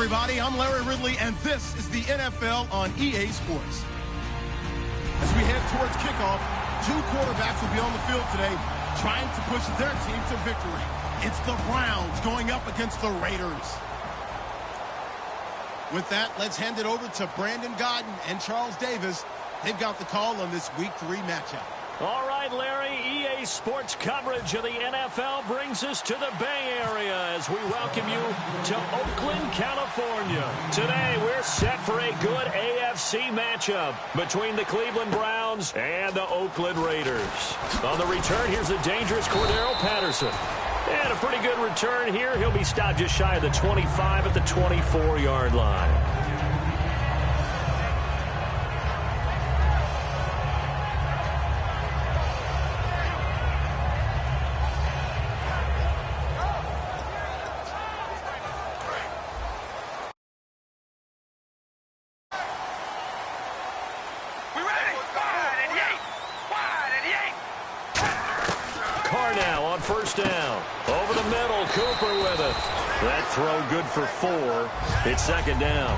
everybody. I'm Larry Ridley, and this is the NFL on EA Sports. As we head towards kickoff, two quarterbacks will be on the field today trying to push their team to victory. It's the Browns going up against the Raiders. With that, let's hand it over to Brandon Godden and Charles Davis. They've got the call on this Week 3 matchup. All right, Larry, EA Sports coverage of the NFL brings us to the Bay Area as we welcome you to Oakland, California. Today, we're set for a good AFC matchup between the Cleveland Browns and the Oakland Raiders. On the return, here's a dangerous Cordero Patterson. And a pretty good return here. He'll be stopped just shy of the 25 at the 24-yard line. First down. Over the middle, Cooper with it. That throw good for 4. It's second down.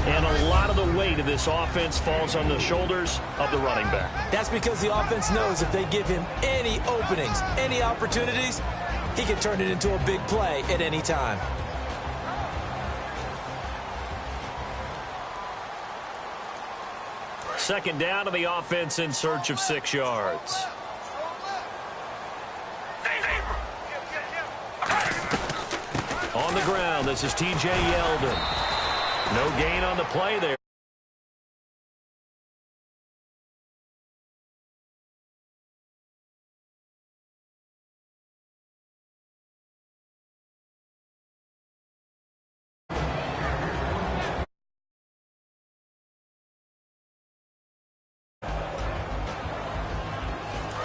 And a lot of the weight of this offense falls on the shoulders of the running back. That's because the offense knows if they give him any openings, any opportunities, he can turn it into a big play at any time. Second down to the offense in search of 6 yards. On the ground, this is T.J. Yeldon. No gain on the play there.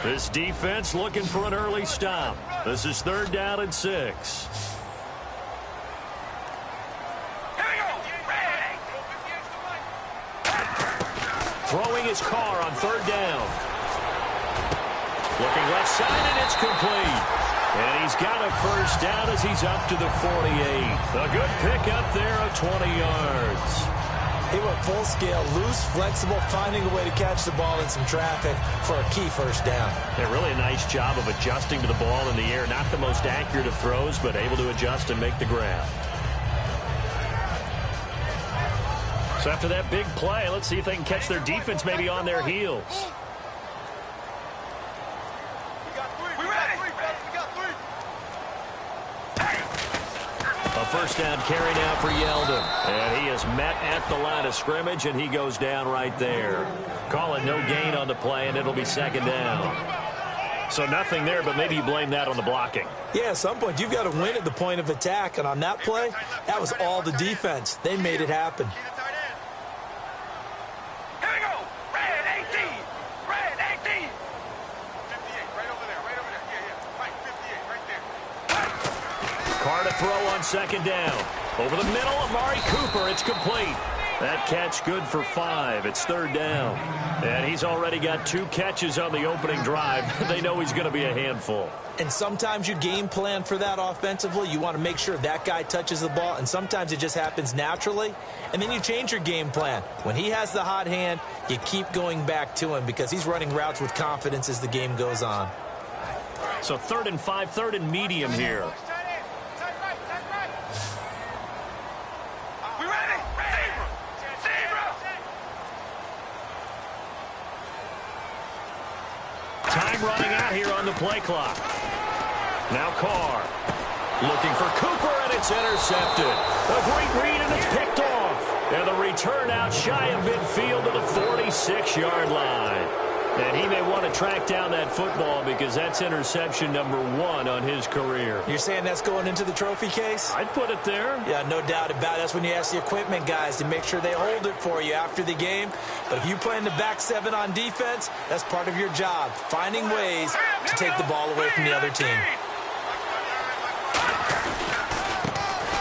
This defense looking for an early stop. This is third down and 6. Throwing his car on third down. Looking left side, and it's complete. And he's got a first down as he's up to the 48. A good pick up there of 20 yards. He went full scale, loose, flexible, finding a way to catch the ball in some traffic for a key first down. Yeah, really a nice job of adjusting to the ball in the air. Not the most accurate of throws, but able to adjust and make the grab. So after that big play, let's see if they can catch their defense maybe on their heels. A first down carry now for Yeldon. And he is met at the line of scrimmage, and he goes down right there. Call it no gain on the play, and it'll be second down. So nothing there, but maybe you blame that on the blocking. Yeah, at some point you've got to win at the point of attack, and on that play, that was all the defense. They made it happen. To throw on second down. Over the middle, Amari Cooper. It's complete. That catch good for 5. It's third down. And he's already got 2 catches on the opening drive. They know he's going to be a handful. And sometimes you game plan for that offensively. You want to make sure that guy touches the ball, and sometimes it just happens naturally. And then you change your game plan. When he has the hot hand, you keep going back to him because he's running routes with confidence as the game goes on. So 3rd and 5, 3rd and medium here. Time running out here on the play clock. Now Carr looking for Cooper, and it's intercepted. A great read, and it's picked off. And the return out shy of midfield to the 46-yard line. And he may want to track down that football because that's interception number 1 on his career. You're saying that's going into the trophy case? I'd put it there. Yeah, no doubt about it. That's when you ask the equipment guys to make sure they hold it for you after the game. But if you play in the back 7 on defense, that's part of your job, finding ways to take the ball away from the other team.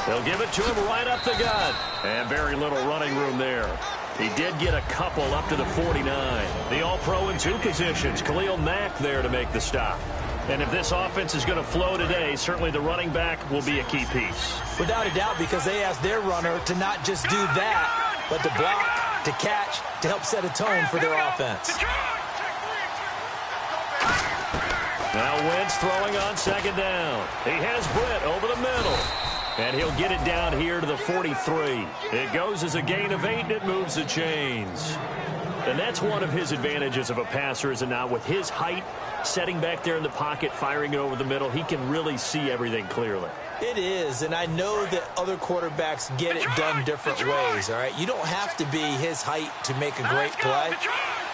They'll give it to him right up the gut. And very little running room there. He did get a couple up to the 49. The All-Pro in 2 positions. Khalil Mack there to make the stop. And if this offense is going to flow today, certainly the running back will be a key piece. Without a doubt, because they asked their runner to not just do that, but to block, to catch, to help set a tone for their offense. Now Wentz throwing on second down. He has Britt over the middle. And he'll get it down here to the 43. It goes as a gain of 8, and it moves the chains. And that's one of his advantages of a passer, is it not? With his height, setting back there in the pocket, firing it over the middle, he can really see everything clearly. It is, and I know that other quarterbacks get it done different ways, all right? You don't have to be his height to make a great play,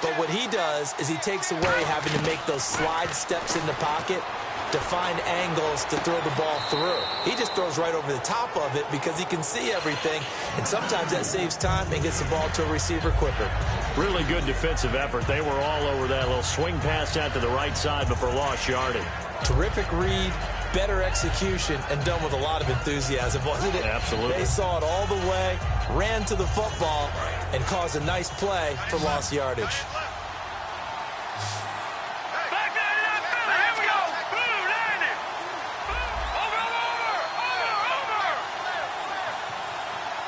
but what he does is he takes away having to make those slide steps in the pocket to find angles to throw the ball through. He just throws right over the top of it because he can see everything, and sometimes that saves time and gets the ball to a receiver quicker. Really good defensive effort. They were all over that little swing pass out to the right side before lost yardage. Terrific read, better execution, and done with a lot of enthusiasm, wasn't it? Absolutely. They saw it all the way, ran to the football, and caused a nice play for lost yardage.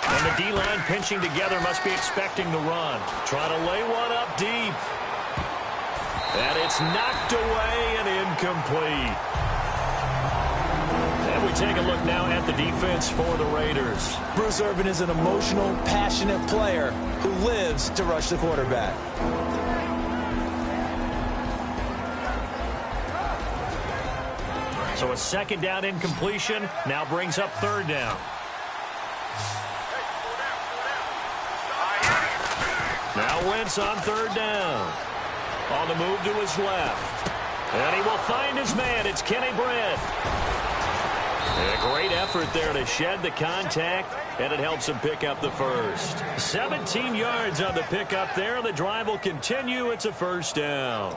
And the D-line pinching together, must be expecting the run. Trying to lay one up deep. And it's knocked away and incomplete. And we take a look now at the defense for the Raiders. Bruce Irvin is an emotional, passionate player who lives to rush the quarterback. So a second down incompletion now brings up third down. Now Wentz on third down. On the move to his left. And he will find his man. It's Kenny Britt. And a great effort there to shed the contact, and it helps him pick up the first. 17 yards on the pickup there. The drive will continue. It's a first down.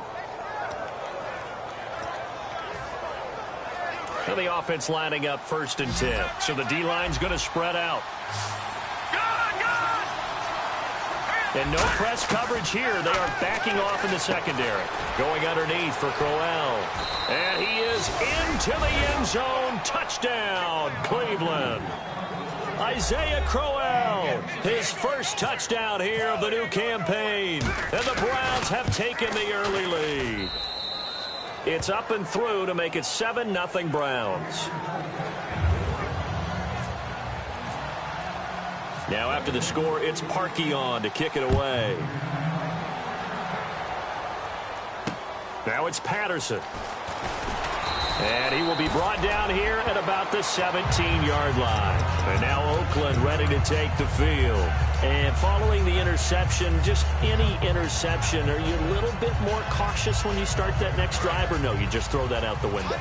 And the offense lining up 1st and 10. So the D-line's going to spread out. And no press coverage here. They are backing off in the secondary. Going underneath for Crowell. And he is into the end zone. Touchdown, Cleveland. Isaiah Crowell, his first touchdown here of the new campaign. And the Browns have taken the early lead. It's up and through to make it 7-0 Browns. Now after the score, it's Parkey on to kick it away. Now it's Patterson. And he will be brought down here at about the 17-yard line. And now Oakland ready to take the field. And following the interception, just any interception, are you a little bit more cautious when you start that next drive, or no, you just throw that out the window?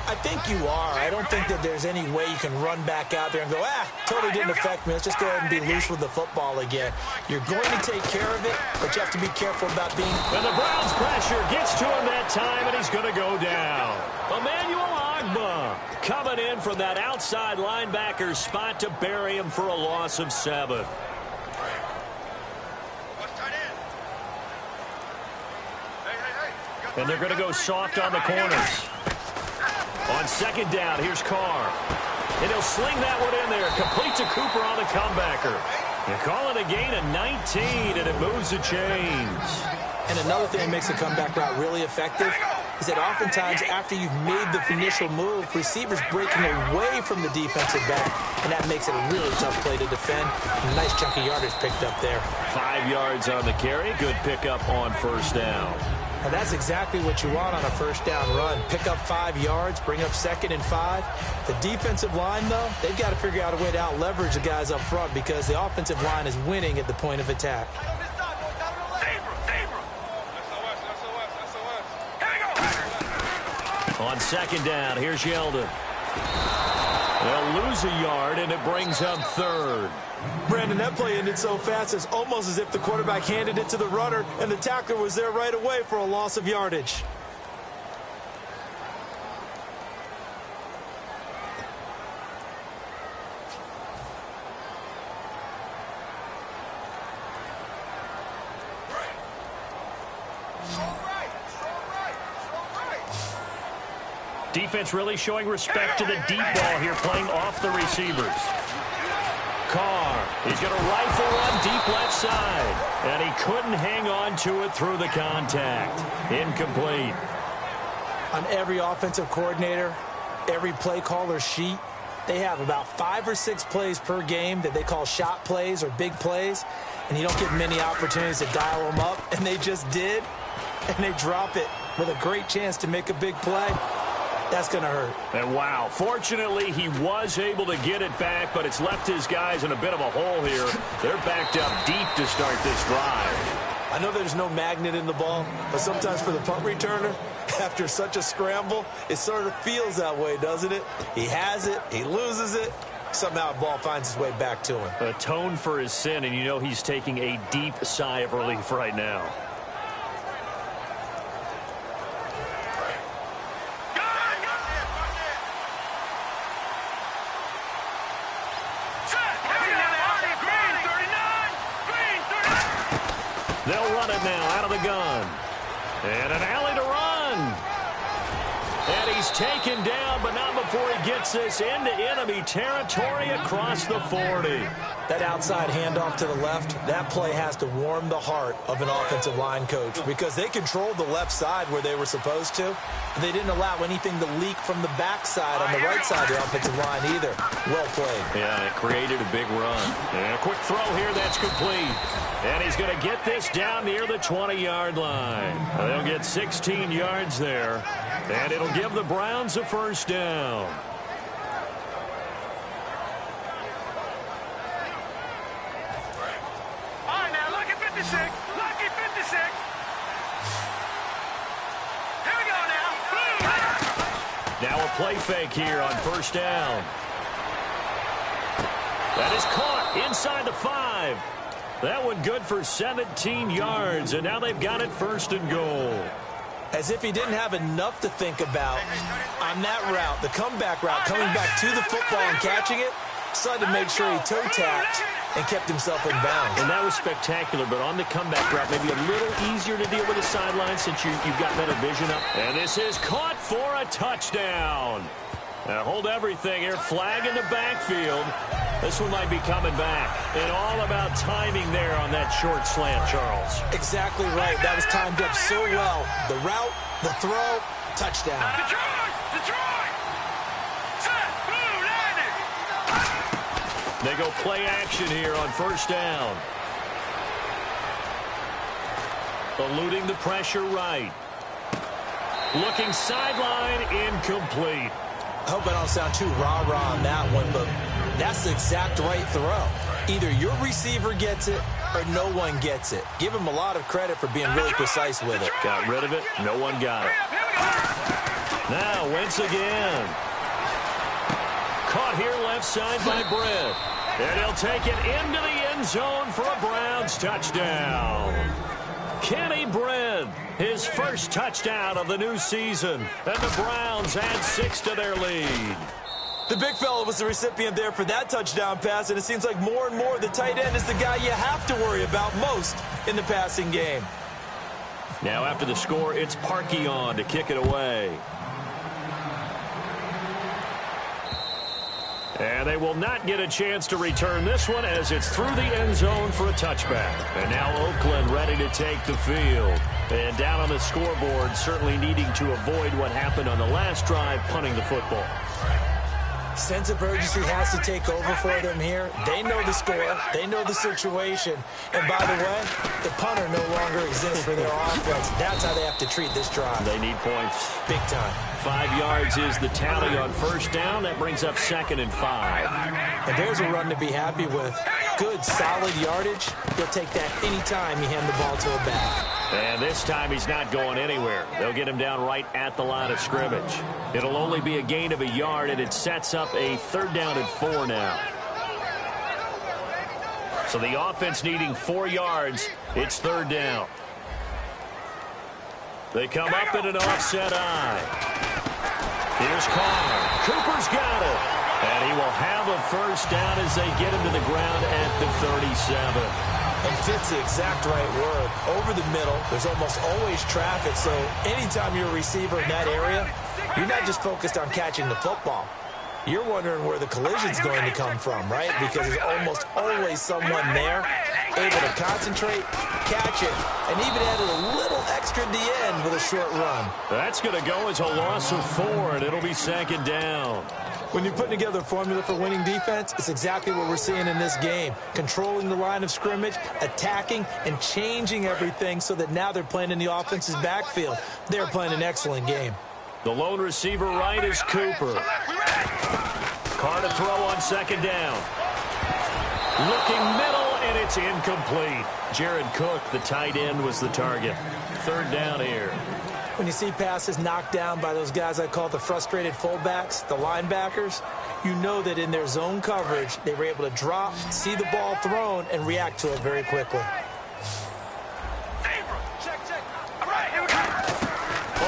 I think you are. I don't think that there's any way you can run back out there and go, totally didn't affect me. Let's just go ahead and be loose with the football again. You're going to take care of it, but you have to be careful about being... And the Browns pressure gets to him that time, and he's going to go down. Emmanuel Ogbah coming in from that outside linebacker spot to bury him for a loss of 7. And they're going to go soft on the corners. On second down, here's Carr. And he'll sling that one in there. Complete to Cooper on the comebacker. You call it a gain of 19, and it moves the chains. And another thing that makes the comeback route really effective is that oftentimes after you've made the initial move, receivers breaking away from the defensive back, and that makes it a really tough play to defend. A nice chunk of yardage picked up there. 5 yards on the carry. Good pickup on first down. And that's exactly what you want on a first down run. Pick up 5 yards, bring up 2nd and 5. The defensive line, though, they've got to figure out a way to out-leverage the guys up front because the offensive line is winning at the point of attack. On second down, here's Yeldon. They'll lose a yard, and it brings up 3rd. Brandon, that play ended so fast, it's almost as if the quarterback handed it to the runner, and the tackler was there right away for a loss of yardage. Defense really showing respect to the deep ball here, playing off the receivers. Carr, he's going to rifle one deep left side, and he couldn't hang on to it through the contact. Incomplete. On every offensive coordinator, every play caller sheet, they have about 5 or 6 plays per game that they call shot plays or big plays, and you don't get many opportunities to dial them up, and they just did, and they drop it with a great chance to make a big play. That's going to hurt. And wow, fortunately, he was able to get it back, but it's left his guys in a bit of a hole here. They're backed up deep to start this drive. I know there's no magnet in the ball, but sometimes for the punt returner, after such a scramble, it sort of feels that way, doesn't it? He has it, he loses it, somehow the ball finds its way back to him. Atone for his sin, and you know he's taking a deep sigh of relief right now. They'll run it now out of the gun. And an alley to run. And he's taken down, but not before he gets this into enemy territory across the 40. That outside handoff to the left, that play has to warm the heart of an offensive line coach because they controlled the left side where they were supposed to. They didn't allow anything to leak from the backside on the right side of the offensive line either. Well played. Yeah, it created a big run. And a quick throw here, that's complete. And he's going to get this down near the 20-yard line. They'll get 16 yards there, and it'll give the Browns a first down. All right, now, lucky 56. Lucky 56. Here we go now. Now a play fake here on first down. That is caught inside the 5. That one good for 17 yards, and now they've got it first and goal. As if he didn't have enough to think about on that route, the comeback route, coming back to the football and catching it, decided to make sure he toe-tapped and kept himself in bounds. And that was spectacular, but on the comeback route, maybe a little easier to deal with the sideline since you've got better vision up. And this is caught for a touchdown. Now hold everything here, flag in the backfield. This one might be coming back. And all about timing there on that short slant, Charles. Exactly right. That was timed up so well. The route, the throw, touchdown. Detroit! Detroit! Set! Blue, landing! They go play action here on first down. Eluding the pressure right. Looking sideline, incomplete. I hope I don't sound too rah-rah on that one, but that's the exact right throw. Either your receiver gets it or no one gets it. Give him a lot of credit for being really precise with it. Got rid of it. No one got it. Now, Wentz again. Caught here left side by Britt. And he'll take it into the end zone for a Browns touchdown. Kenny Britt, his first touchdown of the new season. And the Browns add 6 to their lead. The big fella was the recipient there for that touchdown pass, and it seems like more and more the tight end is the guy you have to worry about most in the passing game. Now after the score, it's Parkey on to kick it away. And they will not get a chance to return this one as it's through the end zone for a touchback. And now Oakland ready to take the field. And down on the scoreboard, certainly needing to avoid what happened on the last drive, punting the football. Sense of urgency has to take over for them here. They know the score. They know the situation. And by the way, the punter no longer exists for their offense. That's how they have to treat this drive. They need points. Big time. 5 yards is the tally on first down. That brings up 2nd and 5. And there's a run to be happy with. Good, solid yardage. He'll take that anytime you hand the ball to a back. And this time he's not going anywhere. They'll get him down right at the line of scrimmage. It'll only be a gain of a yard, and it sets up a 3rd down and 4 now. So the offense needing 4 yards. It's 3rd down. They come up in an offset eye. Here's Carr. Cooper's got it. And he will have a first down as they get him to the ground at the 37. And fits the exact right word. Over the middle, there's almost always traffic, so anytime you're a receiver in that area, You're not just focused on catching the football. You're wondering where the collision's going to come from, right? Because there's almost always someone there able to concentrate, catch it, and even add a little extra at the end with a short run. That's going to go as a loss of 4, and it'll be 2nd down. When you're putting together a formula for winning defense, it's exactly what we're seeing in this game. Controlling the line of scrimmage, attacking, and changing everything so that now they're playing in the offense's backfield. They're playing an excellent game. The lone receiver right is Cooper. Carr to throw on 2nd down. Looking middle, and it's incomplete. Jared Cook, the tight end, was the target. 3rd down here. When you see passes knocked down by those guys I call the frustrated fullbacks, the linebackers, you know that in their zone coverage, they were able to drop, see the ball thrown, and react to it very quickly. All right, here we go.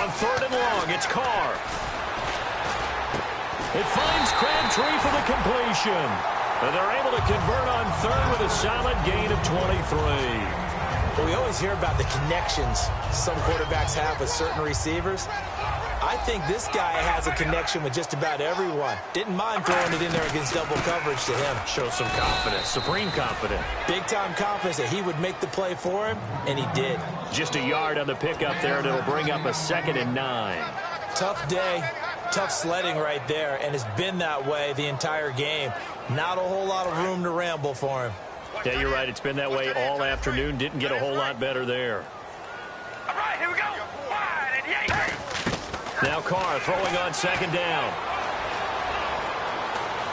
On 3rd and long, it's Carr. It finds Crabtree for the completion. And they're able to convert on 3rd with a solid gain of 23. Well, we always hear about the connections some quarterbacks have with certain receivers. I think this guy has a connection with just about everyone. Didn't mind throwing it in there against double coverage to him. Shows some confidence, supreme confidence. Big-time confidence that he would make the play for him, and he did. Just a yard on the pickup there, and it'll bring up a 2nd and 9. Tough day, tough sledding right there, and it's been that way the entire game. Not a whole lot of room to ramble for him. Yeah, you're right. It's been that way all afternoon. Didn't get a whole lot better there. All right, here we go. Wide and yank. Now Carr throwing on 2nd down.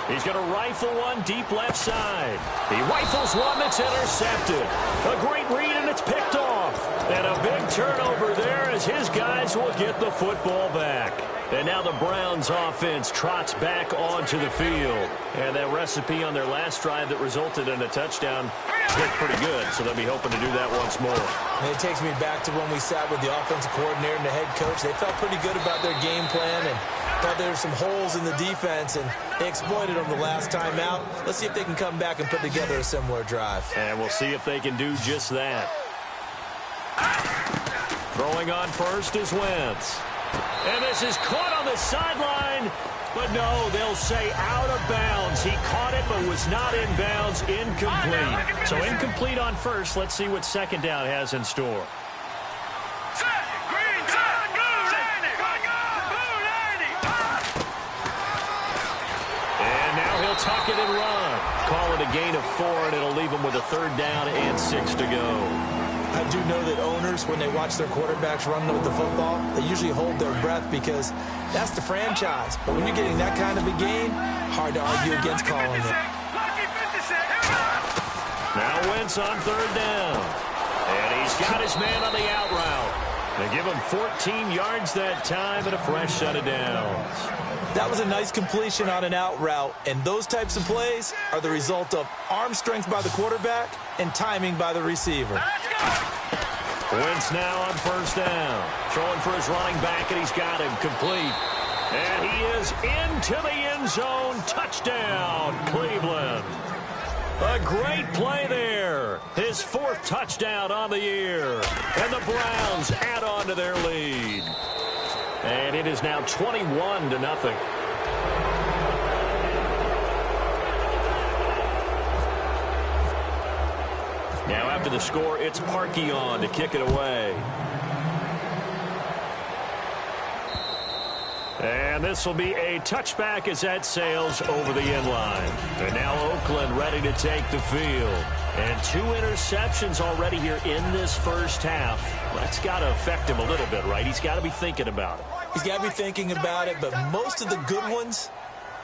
He's going to rifle one deep left side. He rifles one that's intercepted. A great read, and it's picked off. And a big turnover there as his guys will get the football back. And now the Browns offense trots back onto the field. And that recipe on their last drive that resulted in a touchdown looked pretty good, so they'll be hoping to do that once more. And it takes me back to when we sat with the offensive coordinator and the head coach. They felt pretty good about their game plan and thought there were some holes in the defense, and they exploited them the last time out. Let's see if they can come back and put together a similar drive. And we'll see if they can do just that. Throwing on 1st is Wentz. And this is caught on the sideline. But no, they'll say out of bounds. He caught it but was not in bounds. Incomplete. So incomplete on 1st. Let's see what 2nd down has in store. And now he'll tuck it and run. Call it a gain of 4, and it'll leave him with a 3rd down and 6 to go. I do know that owners, when they watch their quarterbacks run with the football, they usually hold their breath because that's the franchise. But when you're getting that kind of a game, hard to argue against calling it. Now Wentz on 3rd down. And he's got his man on the out route. They give him 14 yards that time and a fresh set of downs. That was a nice completion on an out route, and those types of plays are the result of arm strength by the quarterback and timing by the receiver. Wentz now on 1st down. Throwing for his running back, and he's got him complete. And he is into the end zone. Touchdown, Cleveland. A great play there. His 4th touchdown on the year. And the Browns add on to their lead. And it is now 21-0. Now after the score, it's Parkey on to kick it away. And this will be a touchback as that sails over the end line. And now Oakland ready to take the field. And 2 interceptions already here in this first half. That's got to affect him a little bit, right? He's got to be thinking about it. He's got to be thinking about it, but most of the good ones,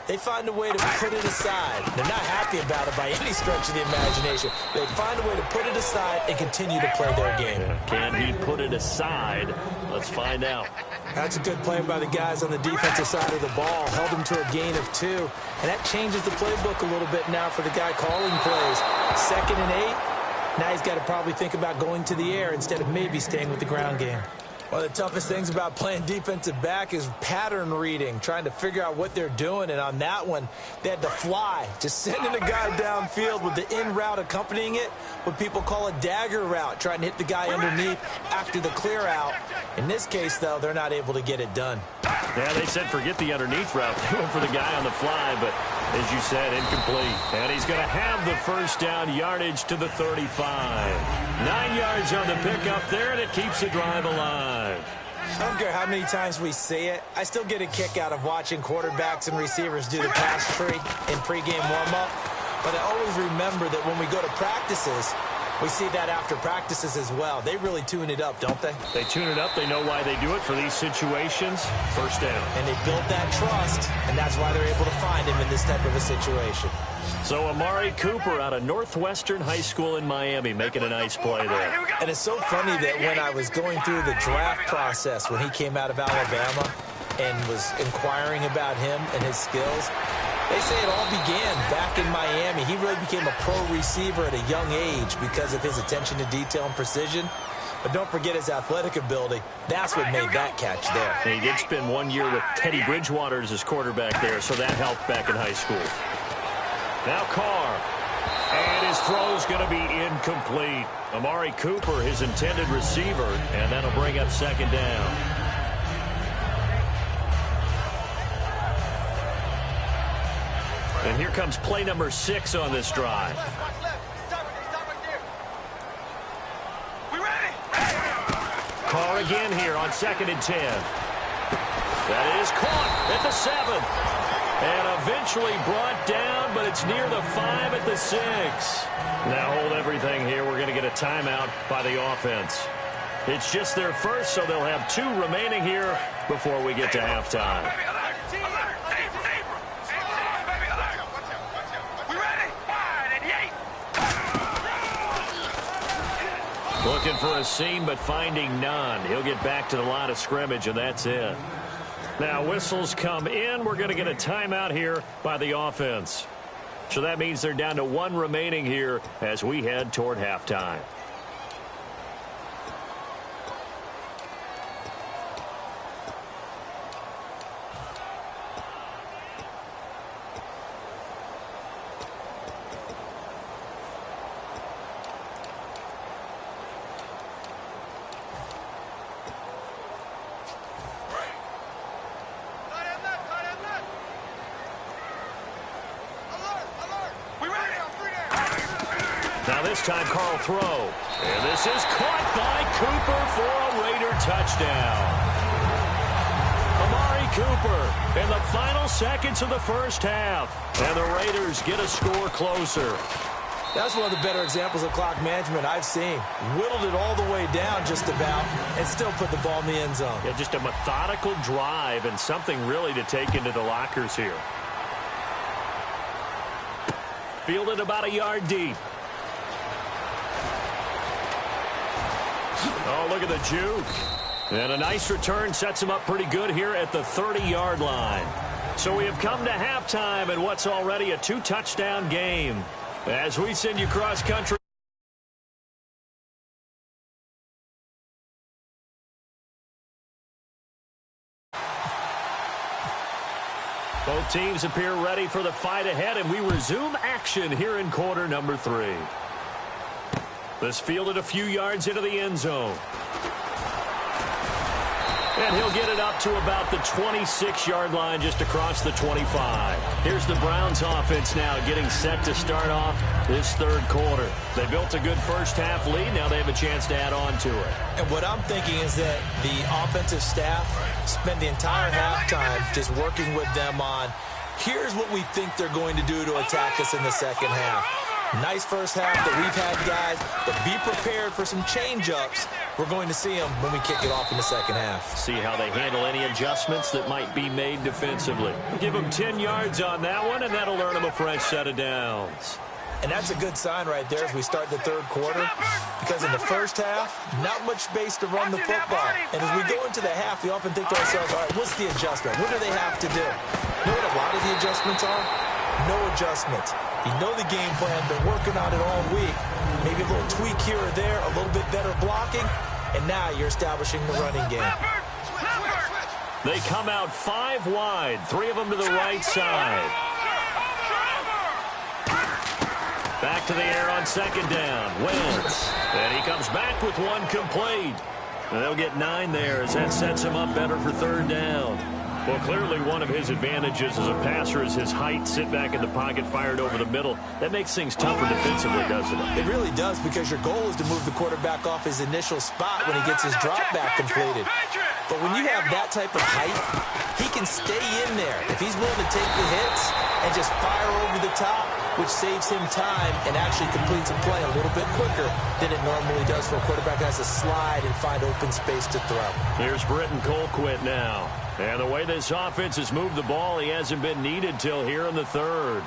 they find a way to put it aside. They're not happy about it by any stretch of the imagination. They find a way to put it aside and continue to play their game. Can he put it aside? Let's find out. That's a good play by the guys on the defensive side of the ball. Held him to a gain of 2. And that changes the playbook a little bit now for the guy calling plays. 2nd and 8. Now he's got to probably think about going to the air instead of maybe staying with the ground game. One of the toughest things about playing defensive back is pattern reading, trying to figure out what they're doing. And on that one, they had to fly, just sending a guy downfield with the in route accompanying it, what people call a dagger route, trying to hit the guy underneath after the clear out. In this case, though, they're not able to get it done. Yeah, they said forget the underneath route. They went for the guy on the fly, but as you said, incomplete. And he's going to have the first down, yardage to the 35. 9 yards on the pickup there, and it keeps the drive alive. I don't care how many times we see it. I still get a kick out of watching quarterbacks and receivers do the pass tree in pregame warm-up. But I always remember that when we go to practices, we see that after practices as well. They really tune it up, don't they? They tune it up. They know why they do it for these situations. First down. And they build that trust, and that's why they're able to find him in this type of a situation. So Amari Cooper out of Northwestern High School in Miami making a nice play there. And it's so funny that when I was going through the draft process when he came out of Alabama and was inquiring about him and his skills, they say it all began back in Miami. He really became a pro receiver at a young age because of his attention to detail and precision. But don't forget his athletic ability. That's what made that catch there. And he did spend 1 year with Teddy Bridgewater as his quarterback there, so that helped back in high school. Now Carr. And his throw's going to be incomplete. Amari Cooper, his intended receiver, and that'll bring up second down. And here comes play number 6 on this drive. Carr again here on 2nd and 10. That is caught at the 7. And eventually brought down, but it's near the 5 at the 6. Now hold everything here. We're going to get a timeout by the offense. It's just their first, so they'll have 2 remaining here before we get to halftime. Looking for a seam, but finding none. He'll get back to the line of scrimmage, and that's it. Now, whistles come in. We're going to get a timeout here by the offense. So that means they're down to 1 remaining here as we head toward halftime. Now this time Carl throw. And this is caught by Cooper for a Raider touchdown. Amari Cooper in the final seconds of the first half. And the Raiders get a score closer. That's one of the better examples of clock management I've seen. Whittled it all the way down just about and still put the ball in the end zone. Yeah, just a methodical drive and something really to take into the lockers here. Fielded about a yard deep. Oh, look at the juke. And a nice return sets him up pretty good here at the 30-yard line. So we have come to halftime in what's already a 2-touchdown game. As we send you cross-country. Both teams appear ready for the fight ahead, and we resume action here in quarter number 3. This fielded a few yards into the end zone. And he'll get it up to about the 26-yard line just across the 25. Here's the Browns offense now getting set to start off this third quarter. They built a good first half lead. Now they have a chance to add on to it. And what I'm thinking is that the offensive staff spend the entire halftime just working with them on, here's what we think they're going to do to attack us in the second half. Nice first half that we've had, guys, but be prepared for some change-ups. We're going to see them when we kick it off in the second half. See how they handle any adjustments that might be made defensively. Give them 10 yards on that one, and that'll earn them a fresh set of downs. And that's a good sign right there as we start the third quarter, because in the first half, not much space to run the football. And as we go into the half, we often think to ourselves, all right, what's the adjustment? What do they have to do? You know what a lot of the adjustments are? No adjustments. You know the game plan, been working on it all week. Maybe a little tweak here or there, a little bit better blocking, and now you're establishing the running game. They come out 5 wide, 3 of them to the right side. Back to the air on second down. Wentz. And he comes back with one complete. And they'll get 9 there as that sets him up better for third down. Well, clearly one of his advantages as a passer is his height. Sit back in the pocket, fired over the middle. That makes things tougher defensively, doesn't it? It really does, because your goal is to move the quarterback off his initial spot when he gets his drop back completed. But when you have that type of height, he can stay in there. If he's willing to take the hits and just fire over the top, which saves him time and actually completes a play a little bit quicker than it normally does for a quarterback that has to slide and find open space to throw. Here's Britton Colquitt now. And the way this offense has moved the ball, he hasn't been needed till here in the third.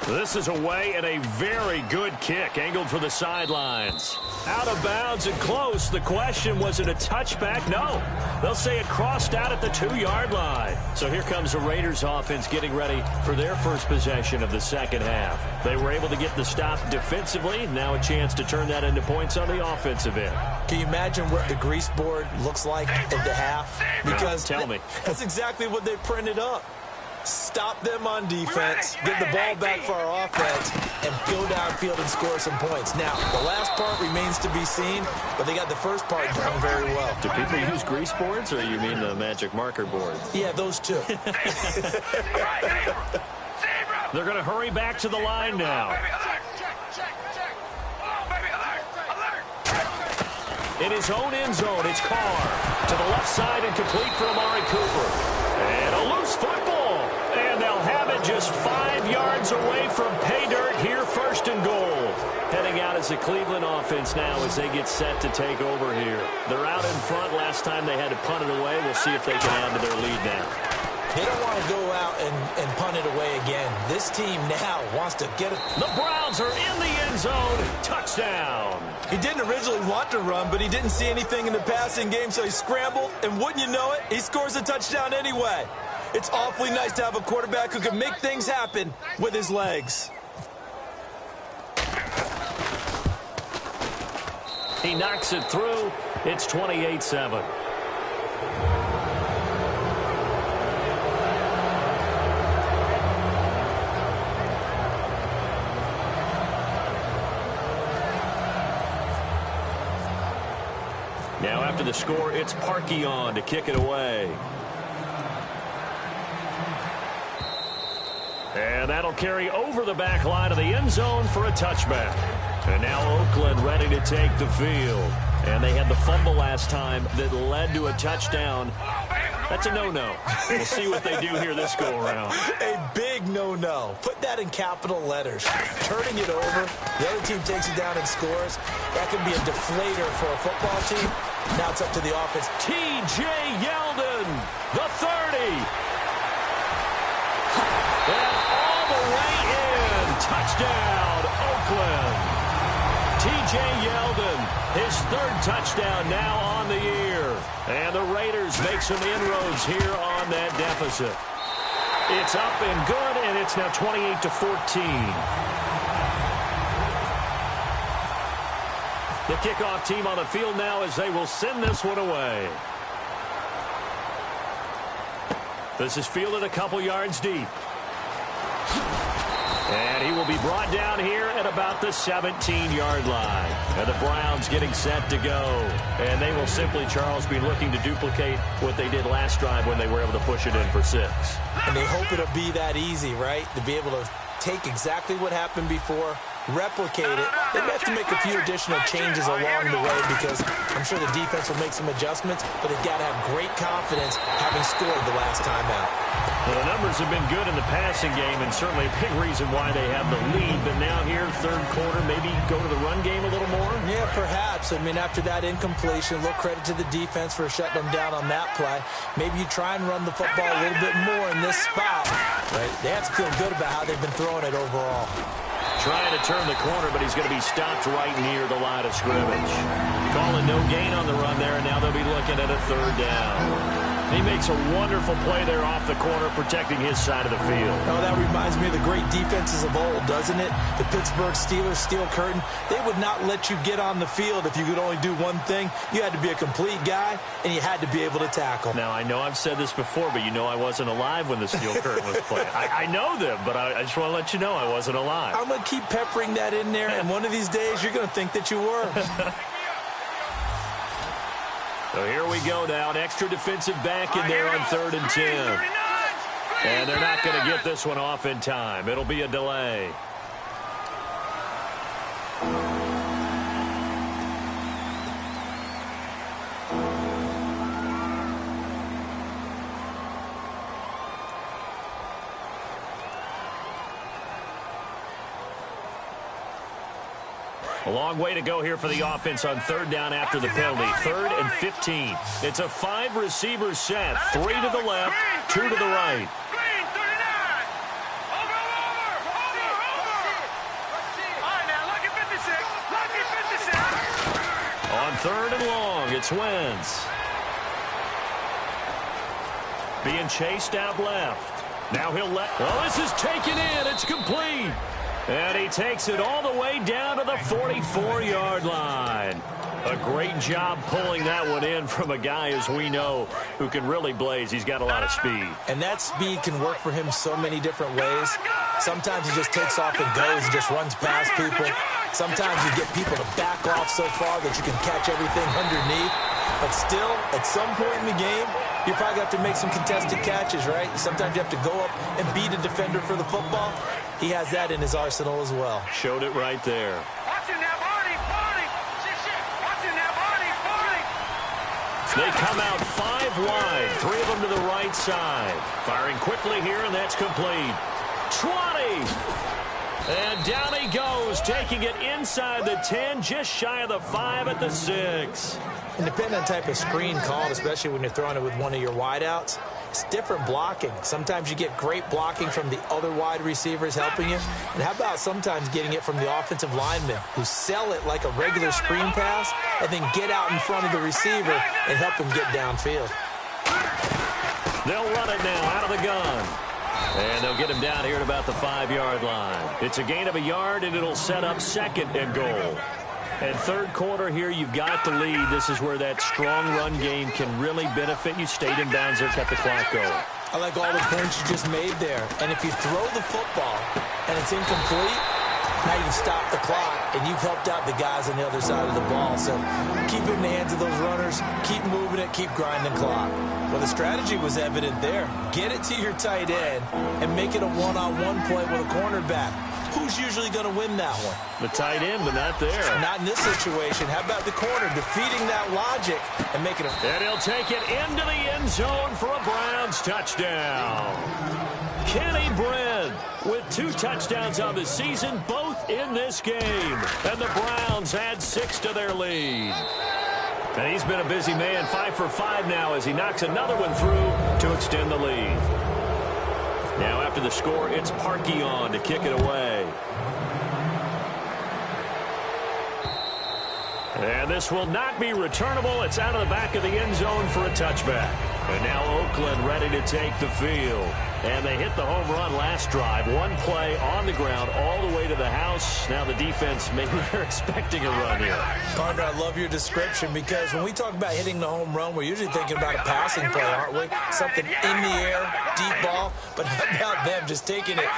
This is away and a very good kick, angled for the sidelines. Out of bounds and close. The question, was it a touchback? No. They'll say it crossed out at the 2-yard line. So here comes the Raiders offense getting ready for their first possession of the second half. They were able to get the stop defensively. Now a chance to turn that into points on the offensive end. Can you imagine what the grease board looks like at the half? Because tell me. That's exactly what they printed up. Stop them on defense, get the ball back for our offense, and go downfield and score some points. Now, the last part remains to be seen, but they got the first part done very well. Do people use grease boards, or you mean the magic marker board? Yeah, those two. They're going to hurry back to the line now. In his own end zone, it's Carr to the left side and complete for Amari Cooper. And a loose football. And they'll have it just 5 yards away from pay dirt here, first and goal. Heading out as the Cleveland offense now as they get set to take over here. They're out in front. Last time they had to punt it away. We'll see if they can add to their lead now. They don't want to go out and punt it away again. This team now wants to get it. The Browns are in the end zone. Touchdown. He didn't originally want to run, but he didn't see anything in the passing game, so he scrambled, and wouldn't you know it, he scores a touchdown anyway. It's awfully nice to have a quarterback who can make things happen with his legs. He knocks it through. It's 28-7. Now after the score, it's Parkey on to kick it away. And that'll carry over the back line of the end zone for a touchback. And now Oakland ready to take the field. And they had the fumble last time that led to a touchdown. That's a no-no. We'll see what they do here this go-around. A big no-no. Put that in capital letters. Turning it over, the other team takes it down and scores. That can be a deflator for a football team. Now it's up to the offense. T.J. Yeldon, the 30. And all the way in. Touchdown, Oakland. T.J. Yeldon, his third touchdown now on the year. And the Raiders make some inroads here on that deficit. It's up and good, and it's now 28-14. The kickoff team on the field now as they will send this one away. This is fielded a couple yards deep. And he will be brought down here at about the 17-yard line. And the Browns getting set to go. And they will simply, Charles, be looking to duplicate what they did last drive when they were able to push it in for 6. And they hope it'll be that easy, right? To be able to take exactly what happened before, replicate it. They may have to make a few additional changes along the way because I'm sure the defense will make some adjustments, but they've got to have great confidence having scored the last time out. Well, the numbers have been good in the passing game and certainly a big reason why they have the lead. But now here, third quarter, maybe go to the run game a little more? Yeah, perhaps. I mean, after that incompletion, a little credit to the defense for shutting them down on that play. Maybe you try and run the football a little bit more in this spot. Right? They have to feel good about how they've been throwing it overall. Trying to turn the corner, but he's going to be stopped right near the line of scrimmage. Calling no gain on the run there, and now they'll be looking at a third down. He makes a wonderful play there off the corner, protecting his side of the field. Oh, that reminds me of the great defenses of old, doesn't it? The Pittsburgh Steelers, steel curtain. They would not let you get on the field if you could only do one thing. You had to be a complete guy, and you had to be able to tackle. Now, I know I've said this before, but you know I wasn't alive when the steel curtain was played. I know them, but I just want to let you know I wasn't alive. I'm going to keep peppering that in there, and one of these days you're going to think that you were. So here we go now. An extra defensive back in there on 3rd and 10. And they're not going to get this one off in time. It'll be a delay. A long way to go here for the offense on 3rd down after the penalty. 3rd and 15. It's a 5-receiver set. 3 to the left, 2 to the right. On 3rd and long, it's Wentz. Being chased out left. Now he'll let... Oh, this is taken in. It's complete. And he takes it all the way down to the 44-yard line. A great job pulling that one in from a guy, as we know, who can really blaze. He's got a lot of speed. And that speed can work for him so many different ways. Sometimes he just takes off and goes and just runs past people. Sometimes you get people to back off so far that you can catch everything underneath. But still, at some point in the game, you probably have to make some contested catches, right? Sometimes you have to go up and beat a defender for the football. He has that in his arsenal as well. Showed it right there. They come out 5 wide, 3 of them to the right side. Firing quickly here, and that's complete. 20! And down he goes, taking it inside the 10, just shy of the 5 at the 6. And depending on the type of screen called, especially when you're throwing it with one of your wideouts, it's different blocking. Sometimes you get great blocking from the other wide receivers helping you. And how about sometimes getting it from the offensive linemen who sell it like a regular screen pass and then get out in front of the receiver and help him get downfield. They'll run it now out of the gun. And they'll get him down here at about the 5-yard line. It's a gain of a yard, and it'll set up 2nd and goal. And 3rd quarter here, you've got the lead. This is where that strong run game can really benefit you. Stayed in bounds there, kept the clock going. I like all the points you just made there. And if you throw the football and it's incomplete, now you've stopped the clock, and you've helped out the guys on the other side of the ball. So keep it in the hands of those runners. Keep moving it. Keep grinding clock. Well, the strategy was evident there. Get it to your tight end and make it a one-on-one play with a cornerback. Who's usually going to win that one? The tight end, but not there. Not in this situation. How about the corner defeating that logic and making it? And he'll take it into the end zone for a Browns touchdown. Kenny Brent with 2 touchdowns on the season, both in this game. And the Browns add 6 to their lead. And he's been a busy man, 5 for 5 now as he knocks another one through to extend the lead. Now after the score, it's Parkey on to kick it away. And this will not be returnable. It's out of the back of the end zone for a touchback. And now Oakland ready to take the field. And they hit the home run last drive. 1 play on the ground all the way to the house. Now the defense, maybe they're expecting a run here. Partner, I love your description because when we talk about hitting the home run, we're usually thinking about a passing play, aren't we? Something in the air, deep ball. But how about them just taking it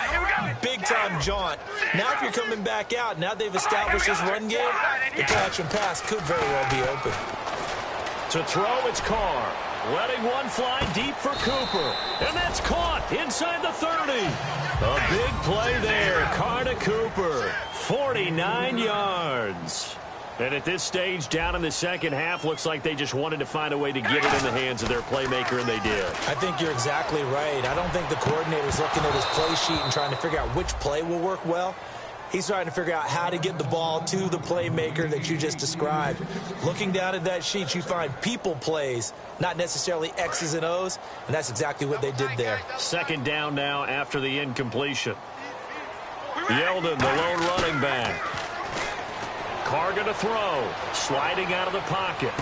big-time jaunt? Now if you're coming back out, now they've established this run game, the catch and pass could very well be open. To throw, it's Carr. Letting one fly deep for Cooper. And that's caught inside the 30. A big play there. Carr to Cooper. 49 yards. And at this stage, down in the second half, looks like they just wanted to find a way to get it in the hands of their playmaker, and they did. I think you're exactly right. I don't think the coordinator's looking at his play sheet and trying to figure out which play will work well. He's trying to figure out how to get the ball to the playmaker that you just described. Looking down at that sheet, you find people plays, not necessarily X's and O's, and that's exactly what they did there. 2nd down now after the incompletion. Yeldon, the lone running back. Carr going to throw, sliding out of the pocket.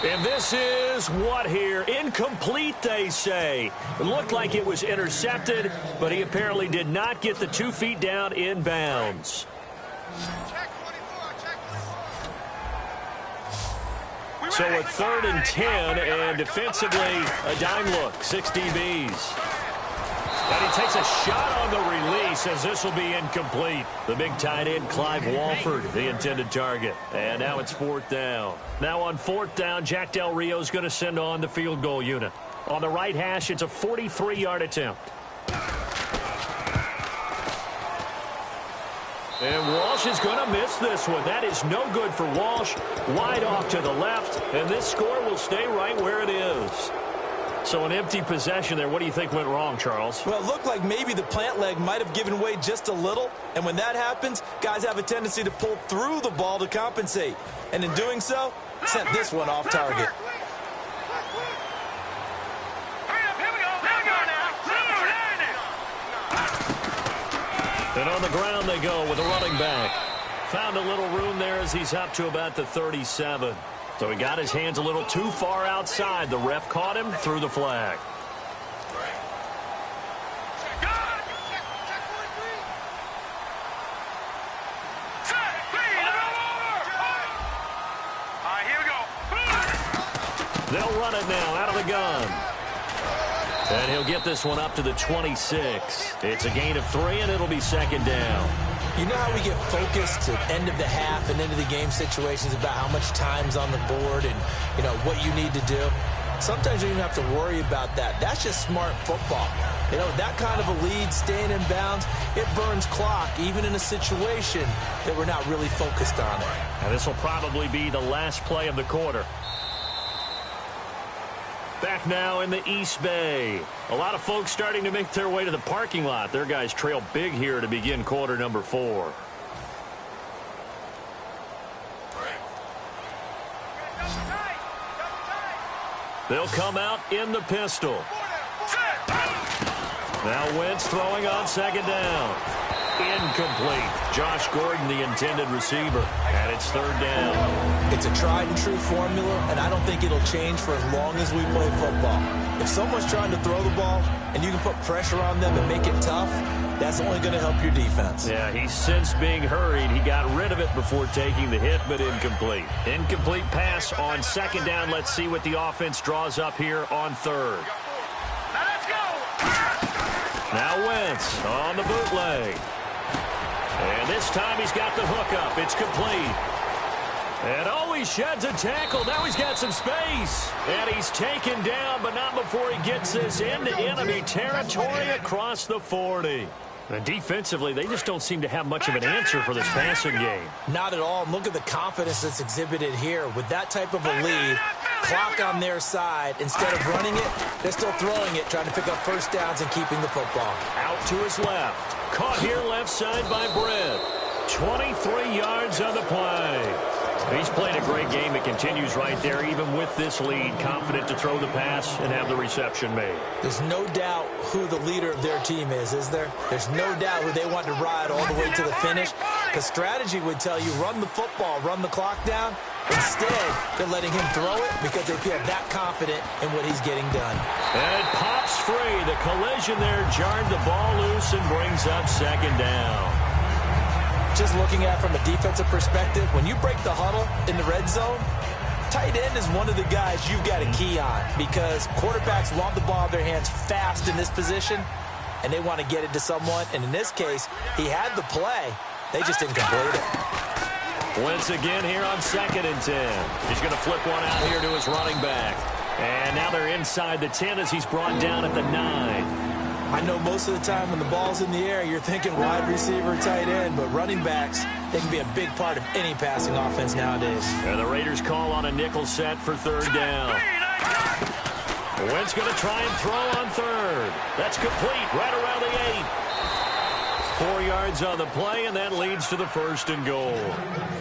And this is what here? Incomplete, they say. It looked like it was intercepted, but he apparently did not get the 2 feet down in bounds. So a 3rd and 10, and defensively, a dime look, 6 DBs. And he takes a shot on the release as this will be incomplete. The big tight end, Clive Walford, the intended target. And now it's 4th down. Now on 4th down, Jack Del Rio's going to send on the field goal unit. On the right hash, it's a 43-yard attempt. And Walsh is going to miss this one. That is no good for Walsh. Wide off to the left, and this score will stay right where it is. So an empty possession there. What do you think went wrong, Charles? Well, it looked like maybe the plant leg might have given way just a little. And when that happens, guys have a tendency to pull through the ball to compensate. And in doing so, sent this one off target. And on the ground they go with a running back. Found a little room there as he's up to about the 37. So he got his hands a little too far outside. The ref caught him, threw the flag. They'll run it now out of the gun. And he'll get this one up to the 26. It's a gain of 3, and it'll be 2nd down. You know how we get focused at end of the half and into the game situations about how much time's on the board and, you know, what you need to do? Sometimes you don't even have to worry about that. That's just smart football. You know, that kind of a lead, staying in bounds, it burns clock, even in a situation that we're not really focused on it. And this will probably be the last play of the quarter. Back now in the East Bay. A lot of folks starting to make their way to the parking lot. Their guys trail big here to begin quarter number 4. They'll come out in the pistol. Now Wentz throwing on 2nd down. Incomplete. Josh Gordon, the intended receiver. And it's 3rd down. It's a tried and true formula, and I don't think it'll change for as long as we play football. If someone's trying to throw the ball and you can put pressure on them and make it tough, that's only going to help your defense. Yeah, he's since being hurried. He got rid of it before taking the hit, but incomplete. Incomplete pass on 2nd down. Let's see what the offense draws up here on 3rd. Now let's go. Now Wentz on the bootleg. And this time he's got the hook up. It's complete. And oh, he sheds a tackle. Now he's got some space. And he's taken down, but not before he gets this into enemy territory across the 40. And defensively, they just don't seem to have much of an answer for this passing game. Not at all. And look at the confidence that's exhibited here. With that type of a lead, clock on their side, instead of running it, they're still throwing it, trying to pick up first downs and keeping the football. Out to his left. Caught here left side by Brett. 23 yards on the play. He's played a great game. It continues right there, even with this lead. Confident to throw the pass and have the reception made. There's no doubt who the leader of their team is there? There's no doubt who they want to ride all the way to the finish. Because strategy would tell you, run the football, run the clock down. Instead, they're letting him throw it because they feel that confident in what he's getting done. And it pops free. The collision there jarred the ball loose and brings up 2nd down. Just looking at it from a defensive perspective, when you break the huddle in the red zone, tight end is one of the guys you've got to key on because quarterbacks want the ball in their hands fast in this position, and they want to get it to someone. And in this case, he had the play. They just didn't complete it. Once again here on 2nd and 10. He's going to flip one out here to his running back. And now they're inside the 10 as he's brought down at the 9. I know most of the time when the ball's in the air, you're thinking wide receiver, tight end, but running backs, they can be a big part of any passing offense nowadays. And the Raiders call on a nickel set for 3rd down. Wentz going to try and throw on 3rd. That's complete right around the 8. 4 yards on the play, and that leads to the 1st and goal.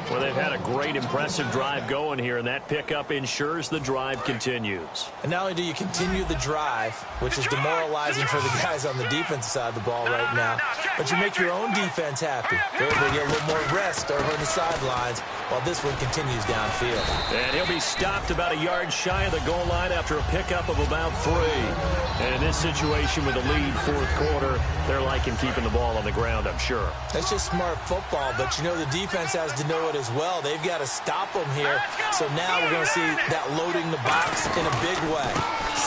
Well, they've had a great, impressive drive going here, and that pickup ensures the drive continues. And not only do you continue the drive, which is demoralizing for the guys on the defensive side of the ball right now, but you make your own defense happy. They're able to get a little more rest over on the sidelines while this one continues downfield. And he'll be stopped about a yard shy of the goal line after a pickup of about 3. And in this situation with the lead 4th quarter, they're liking keeping the ball on the ground, I'm sure. That's just smart football, but you know the defense has to know it as well. They've got to stop them here. So now we're going to see that loading the box in a big way.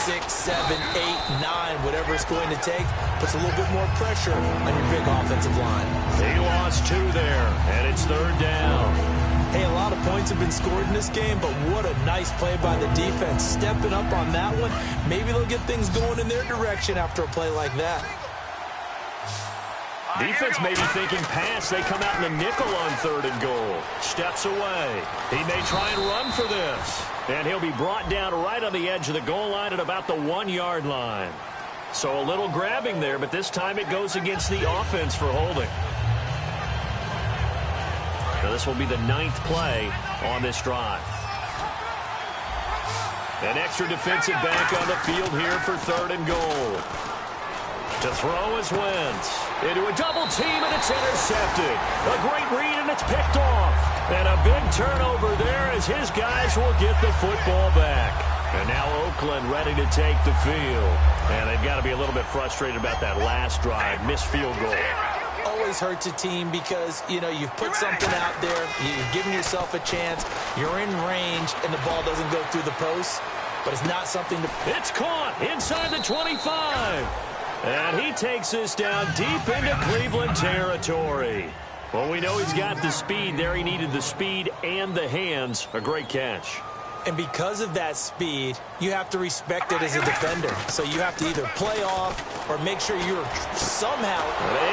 6, 7, 8, 9, whatever it's going to take, puts a little bit more pressure on your big offensive line. He lost 2 there, and it's 3rd down. Hey, a lot of points have been scored in this game, but what a nice play by the defense. Stepping up on that one, maybe they'll get things going in their direction after a play like that. Defense may be thinking pass. They come out in the nickel on 3rd and goal. Steps away. He may try and run for this. And he'll be brought down right on the edge of the goal line at about the 1-yard line. So a little grabbing there, but this time it goes against the offense for holding. Now this will be the 9th play on this drive. An extra defensive back on the field here for 3rd and goal. To throw is Wentz. Into a double team, and it's intercepted. A great read, and it's picked off. And a big turnover there as his guys will get the football back. And now Oakland ready to take the field. And they've got to be a little bit frustrated about that last drive. Missed field goal. Always hurts a team because, you know, you've put something out there, you've given yourself a chance, you're in range, and the ball doesn't go through the post. But it's not something to... It's caught inside the 25. And he takes this down deep into Cleveland territory. Well, we know he's got the speed there. He needed the speed and the hands. A great catch. And because of that speed, you have to respect it as a defender. So you have to either play off or make sure you're somehow...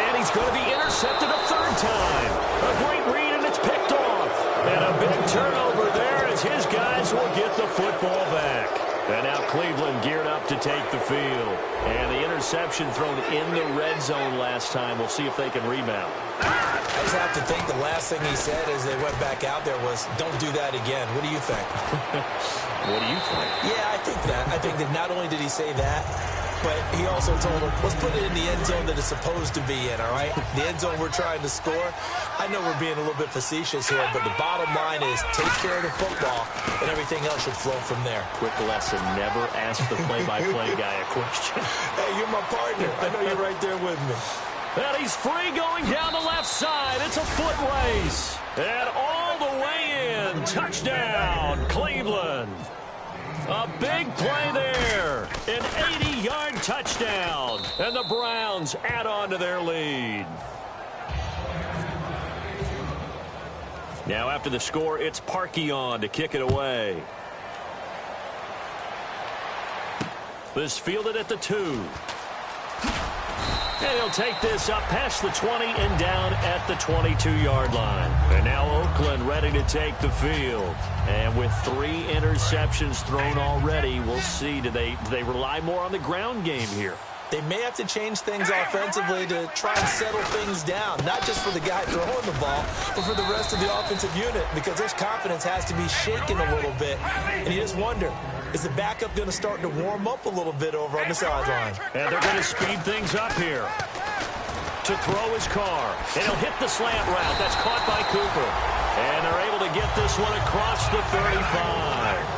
And he's going to be intercepted a 3rd time. A great read, and it's picked off. And a big turnover there as his guys will get the football back. And now Cleveland geared up to take the field. And the interception thrown in the red zone last time. We'll see if they can rebound. I just have to think the last thing he said as they went back out there was, don't do that again. What do you think? What do you think? Yeah, I think that. I think that not only did he say that, but he also told him, let's put it in the end zone that it's supposed to be in, all right? The end zone we're trying to score. I know we're being a little bit facetious here, but the bottom line is take care of the football, and everything else should flow from there. Quick lesson, never ask the play-by-play guy a question. Hey, you're my partner. I know you're right there with me. And he's free going down the left side. It's a foot race. And all the way in. Touchdown, Cleveland. A big play there. An 80-yard touchdown. And the Browns add on to their lead. Now after the score, it's Parkey on to kick it away. This fielded at the 2. And he'll take this up past the 20 and down at the 22-yard line. And now Oakland ready to take the field. And with 3 interceptions thrown already, we'll see. Do they rely more on the ground game here? They may have to change things offensively to try and settle things down, not just for the guy throwing the ball, but for the rest of the offensive unit, because their confidence has to be shaken a little bit. And you just wonder, is the backup going to start to warm up a little bit over on the sideline? And they're going to speed things up here. To throw his car. And he'll hit the slant route. That's caught by Cooper. And they're able to get this one across the 35.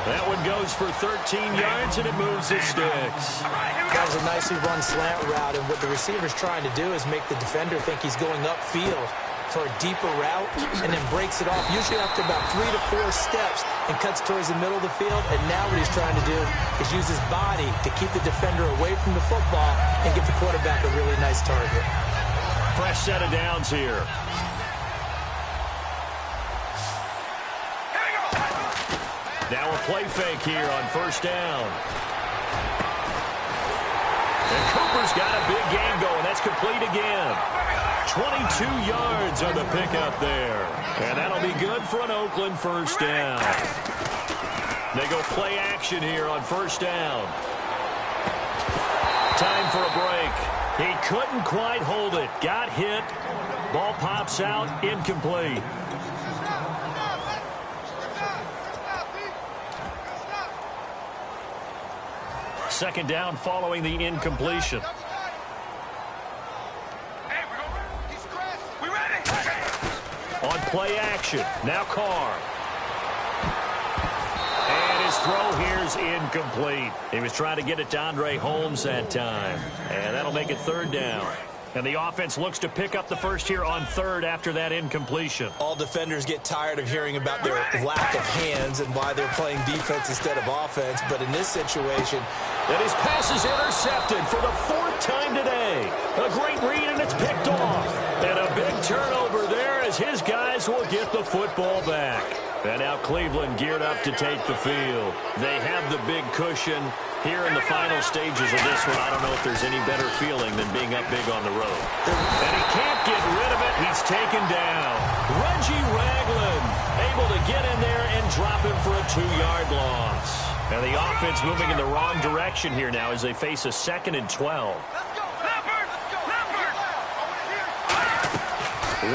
That one goes for 13 yards, and it moves the sticks. That was a nicely run slant route, and what the receiver's trying to do is make the defender think he's going upfield for a deeper route, and then breaks it off, usually after about 3 to 4 steps, and cuts towards the middle of the field. And now what he's trying to do is use his body to keep the defender away from the football and give the quarterback a really nice target. Fresh set of downs here. Now a play fake here on 1st down. And Cooper's got a big game going. That's complete again. 22 yards on the pickup there. And that'll be good for an Oakland 1st down. They go play action here on 1st down. Time for a break. He couldn't quite hold it. Got hit. Ball pops out. Incomplete. Second down following the incompletion. On play action. Now Carr. And his throw here's incomplete. He was trying to get it to Andre Holmes that time. And that'll make it 3rd down. And the offense looks to pick up the first here on 3rd after that incompletion. All defenders get tired of hearing about their lack of hands and why they're playing defense instead of offense. But in this situation, And his pass is intercepted for the 4th time today. A great read, and it's picked off. And a big turnover there as his guys will get the football back. And now Cleveland geared up to take the field. They have the big cushion. Here in the final stages of this one, I don't know if there's any better feeling than being up big on the road. And he can't get rid of it. He's taken down. Reggie Ragland able to get in there and drop him for a 2-yard loss. And the offense moving in the wrong direction here now as they face a 2nd and 12.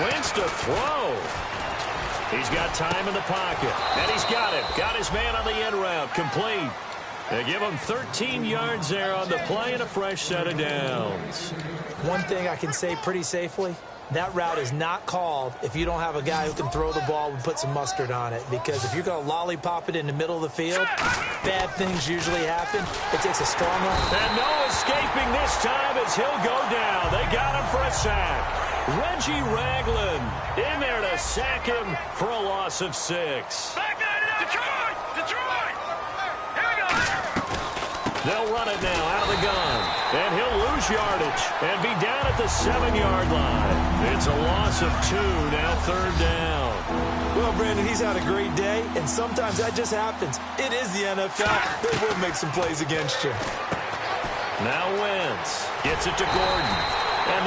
Wentz to throw. He's got time in the pocket. And he's got it. Got his man on the end route. Complete. They give him 13 yards there on the play and a fresh set of downs. One thing I can say pretty safely, that route is not called if you don't have a guy who can throw the ball and put some mustard on it. Because if you're going to lollipop it in the middle of the field, bad things usually happen. It takes a strong arm. And no escaping this time as he'll go down. They got him for a sack. Reggie Ragland in there to sack him for a loss of 6. They'll run it now out of the gun. And he'll lose yardage and be down at the 7-yard line. It's a loss of 2, now 3rd down. Well, Brandon, he's had a great day, and sometimes that just happens. It is the NFL. They will make some plays against you. Now Wentz gets it to Gordon. And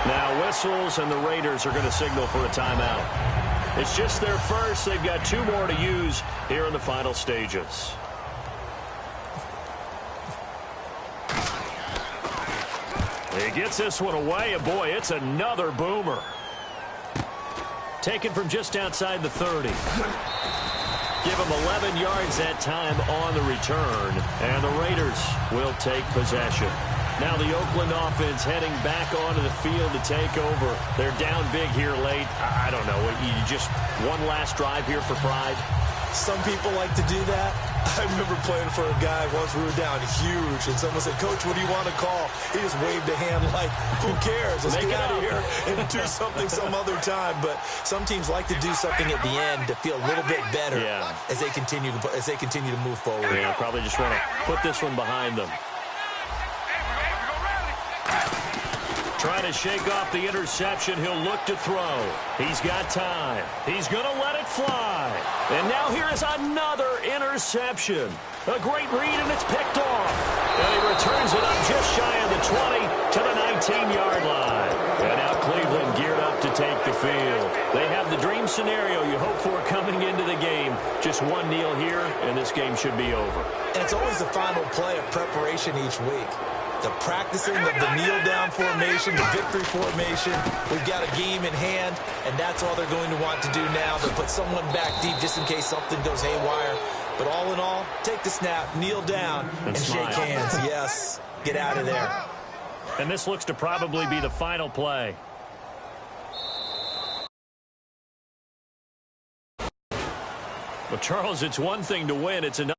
now whistles, and the Raiders are going to signal for a timeout. It's just their first. They've got 2 more to use here in the final stages. He gets this one away, and boy, it's another boomer. Taken from just outside the 30. Give him 11 yards that time on the return, and the Raiders will take possession. Now the Oakland offense heading back onto the field to take over. They're down big here late. I don't know. You just one last drive here for pride? Some people like to do that. I remember playing for a guy once we were down huge, and someone said, "Coach, what do you want to call?" He just waved a hand like, who cares? Let's get out of here and do something some other time. But some teams like to do something at the end to feel a little bit better as they continue to move forward. Yeah, probably just want to put this one behind them. Trying to shake off the interception. He'll look to throw. He's got time. He's going to let it fly. And now here is another interception. A great read, and it's picked off. And he returns it up just shy of the 20 to the 19-yard line. And now Cleveland geared up to take the field. They have the dream scenario you hope for coming into the game. Just one kneel here, and this game should be over. And it's always the final play of preparation each week. The practicing of the kneel-down formation, the victory formation. We've got a game in hand, and that's all they're going to want to do now. They'll put someone back deep just in case something goes haywire. But all in all, take the snap, kneel down, and shake hands. Yes, get out of there. And this looks to probably be the final play. Well, Charles, it's one thing to win. It's another.